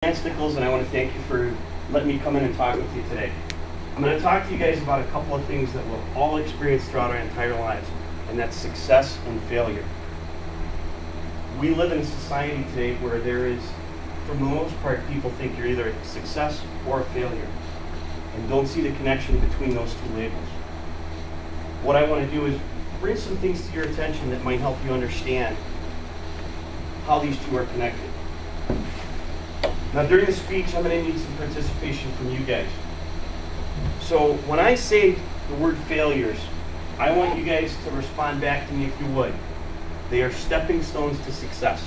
Nichols, and I want to thank you for letting me come in and talk with you today. I'm going to talk to you guys about a couple of things that we'll all experience throughout our entire lives, and that's success and failure. We live in a society today where there is, for the most part, people think you're either a success or a failure, and don't see the connection between those two labels. What I want to do is bring some things to your attention that might help you understand how these two are connected. Now, during the speech, I'm going to need some participation from you guys. So when I say the word failures, I want you guys to respond back to me if you would. They are stepping stones to success.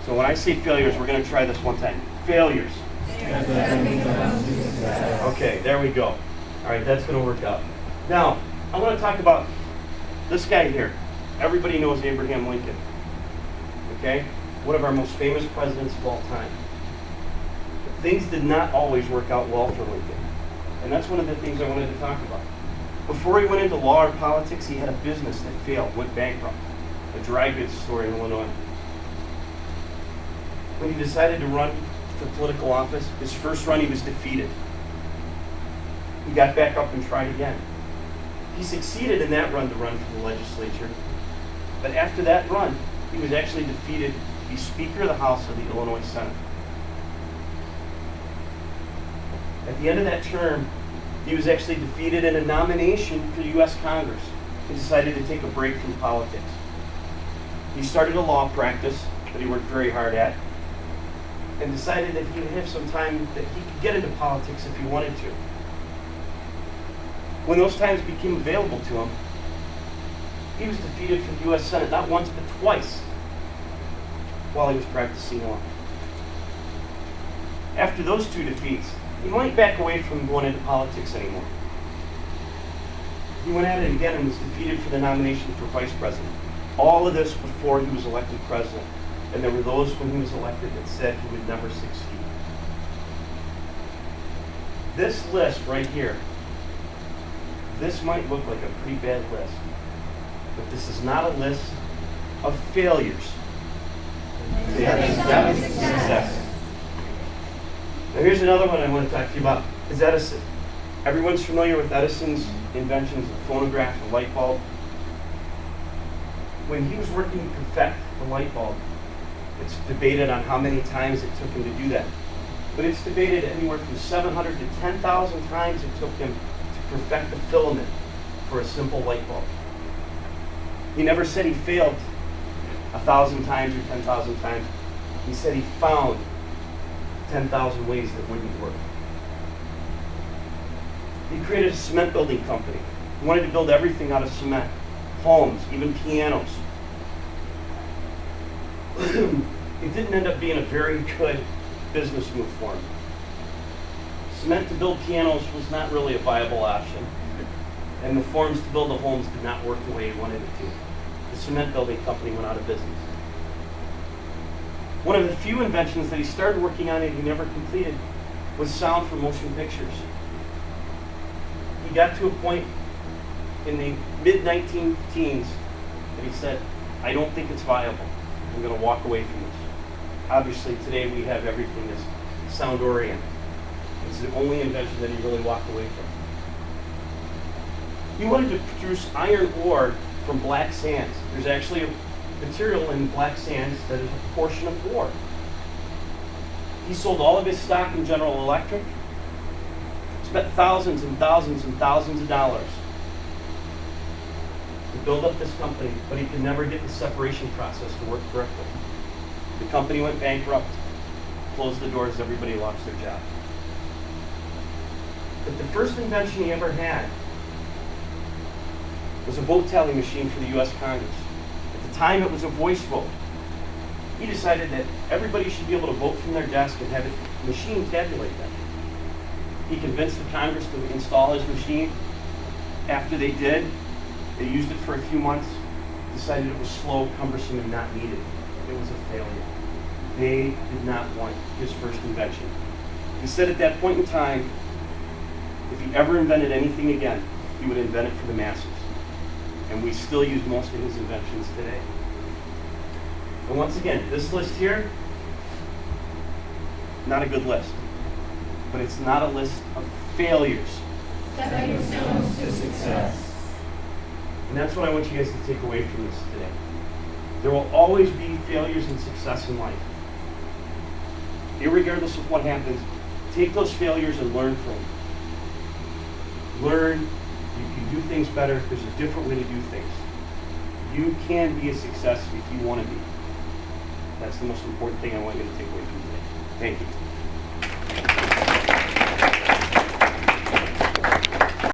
So when I say failures, we're going to try this one time. Failures. Okay, there we go. All right, that's going to work out. Now, I want to talk about this guy here. Everybody knows Abraham Lincoln. Okay? One of our most famous presidents of all time. But things did not always work out well for Lincoln. And that's one of the things I wanted to talk about. Before he went into law or politics, he had a business that failed, went bankrupt. A dry goods store in Illinois. When he decided to run for political office, his first run he was defeated. He got back up and tried again. He succeeded in that run to run for the legislature. But after that run, he was actually defeated to be Speaker of the House of the Illinois Senate. At the end of that term, he was actually defeated in a nomination for the U.S. Congress. He decided to take a break from politics. He started a law practice that he worked very hard at, and decided that he would have some time that he could get into politics if he wanted to. When those times became available to him, he was defeated for the U.S. Senate not once but twice while he was practicing law. After those two defeats, he might back away from going into politics anymore. He went at it again and was defeated for the nomination for vice president. All of this before he was elected president. And there were those when he was elected that said he would never succeed. This list right here, this might look like a pretty bad list. But this is not a list of failures. They are success. Now here's another one I want to talk to you about, is Edison. Everyone's familiar with Edison's inventions of the phonograph and light bulb. When he was working to perfect the light bulb, it's debated on how many times it took him to do that. But it's debated anywhere from 700 to 10,000 times it took him to perfect the filament for a simple light bulb. He never said he failed 1,000 times or 10,000 times. He said he found 10,000 ways that wouldn't work. He created a cement building company. He wanted to build everything out of cement. Homes, even pianos. It didn't end up being a very good business move for him. Cement to build pianos was not really a viable option. And the forms to build the homes did not work the way he wanted it to. The cement building company went out of business. One of the few inventions that he started working on and he never completed was sound for motion pictures. He got to a point in the mid-19-teens that he said, I don't think it's viable. I'm going to walk away from this. Obviously, today we have everything that's sound-oriented. It's the only invention that he really walked away from. He wanted to produce iron ore from black sands. There's actually a material in black sands that is a portion of ore. He sold all of his stock in General Electric, spent thousands and thousands and thousands of dollars to build up this company, but he could never get the separation process to work correctly. The company went bankrupt, closed the doors, everybody lost their job. But the first invention he ever had was a vote tally machine for the U.S. Congress. At the time, it was a voice vote. He decided that everybody should be able to vote from their desk and have a machine tabulate them. He convinced the Congress to install his machine. After they did, they used it for a few months, decided it was slow, cumbersome, and not needed. It was a failure. They did not want his first invention. He said at that point in time, if he ever invented anything again, he would invent it for the masses. And we still use most of his inventions today. And once again, this list here, not a good list. But it's not a list of failures. Stepping stones to success. And that's what I want you guys to take away from this today. There will always be failures and success in life. Irregardless of what happens, take those failures and learn from them. Learn, you can do things better. There's a different way to do things. You can be a success if you want to be. That's the most important thing I want you to take away from today. Thank you.